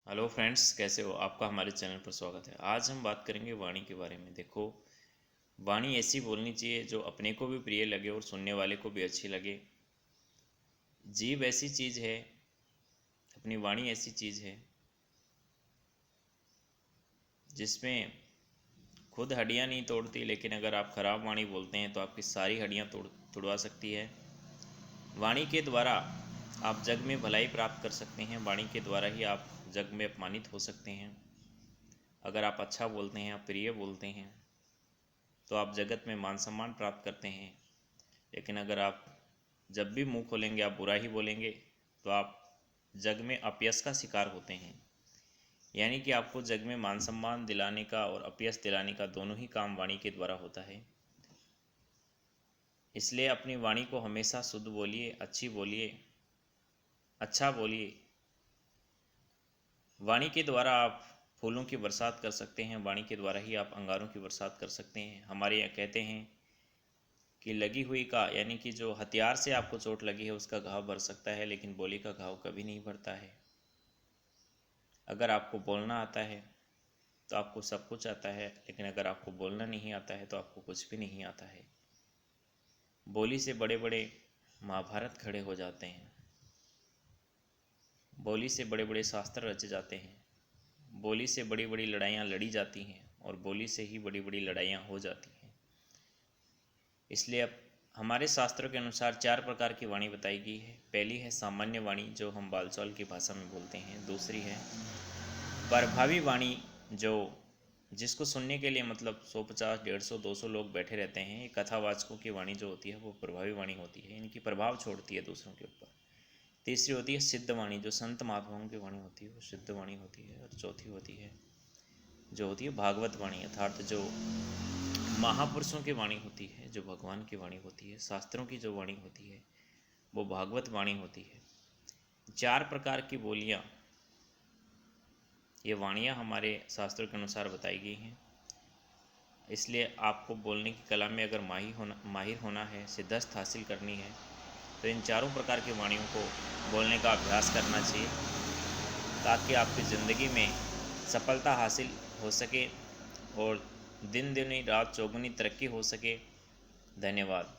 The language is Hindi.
हेलो फ्रेंड्स, कैसे हो? आपका हमारे चैनल पर स्वागत है। आज हम बात करेंगे वाणी के बारे में। देखो, वाणी ऐसी बोलनी चाहिए जो अपने को भी प्रिय लगे और सुनने वाले को भी अच्छी लगे। जीभ ऐसी चीज़ है, अपनी वाणी ऐसी चीज़ है जिसमें खुद हड्डियां नहीं तोड़ती, लेकिन अगर आप खराब वाणी बोलते हैं तो आपकी सारी हड्डियां तोड़वा सकती है। वाणी के द्वारा आप जग में भलाई प्राप्त कर सकते हैं। वाणी के द्वारा ही आप जग में अपमानित हो सकते हैं। अगर आप अच्छा बोलते हैं, आप प्रिय बोलते हैं, तो आप जगत में मान सम्मान प्राप्त करते हैं। लेकिन अगर आप जब भी मुंह खोलेंगे आप बुरा ही बोलेंगे, तो आप जग में अपयश का शिकार होते हैं। यानी कि आपको जग में मान सम्मान दिलाने का और अपयश दिलाने का दोनों ही काम वाणी के द्वारा होता है। इसलिए अपनी वाणी को हमेशा शुद्ध बोलिए, अच्छी बोलिए, अच्छा बोलिए। वाणी के द्वारा आप फूलों की बरसात कर सकते हैं। वाणी के द्वारा ही आप अंगारों की बरसात कर सकते हैं। हमारे यहाँ कहते हैं कि लगी हुई का, यानी कि जो हथियार से आपको चोट लगी है उसका घाव भर सकता है, लेकिन बोली का घाव कभी नहीं भरता है। अगर आपको बोलना आता है तो आपको सब कुछ आता है, लेकिन अगर आपको बोलना नहीं आता है तो आपको कुछ भी नहीं आता है। बोली से बड़े बड़े महाभारत खड़े हो जाते हैं। बोली से बड़े बड़े शास्त्र रचे जाते हैं। बोली से बड़ी बड़ी लड़ाइयाँ लड़ी जाती हैं और बोली से ही बड़ी बड़ी लड़ाइयाँ हो जाती हैं। इसलिए अब हमारे शास्त्रों के अनुसार 4 प्रकार की वाणी बताई गई है। पहली है सामान्य वाणी, जो हम बालचौल की भाषा में बोलते हैं। दूसरी है प्रभावी वाणी, जो जिसको सुनने के लिए मतलब 150, 150, 200 लोग बैठे रहते हैं। ये कथावाचकों की वाणी जो होती है वो प्रभावी वाणी होती है, इनकी प्रभाव छोड़ती है दूसरों के ऊपर। तीसरी होती है सिद्ध वाणी, जो संत महात्माओं की वाणी होती है वो सिद्ध वाणी होती है। और चौथी होती है जो होती है भागवत वाणी, अर्थात जो महापुरुषों की वाणी होती है, जो भगवान की वाणी होती है, शास्त्रों की जो वाणी होती है वो भागवत वाणी होती है। 4 प्रकार की बोलियाँ, ये वाणियाँ हमारे शास्त्रों के अनुसार बताई गई हैं। इसलिए आपको बोलने की कला में अगर माहिर होना है, सिद्धस्त हासिल करनी है, तो इन चारों प्रकार की वाणियों को बोलने का अभ्यास करना चाहिए, ताकि आपकी ज़िंदगी में सफलता हासिल हो सके और दिन दुनी रात चौगुनी तरक्की हो सके। धन्यवाद।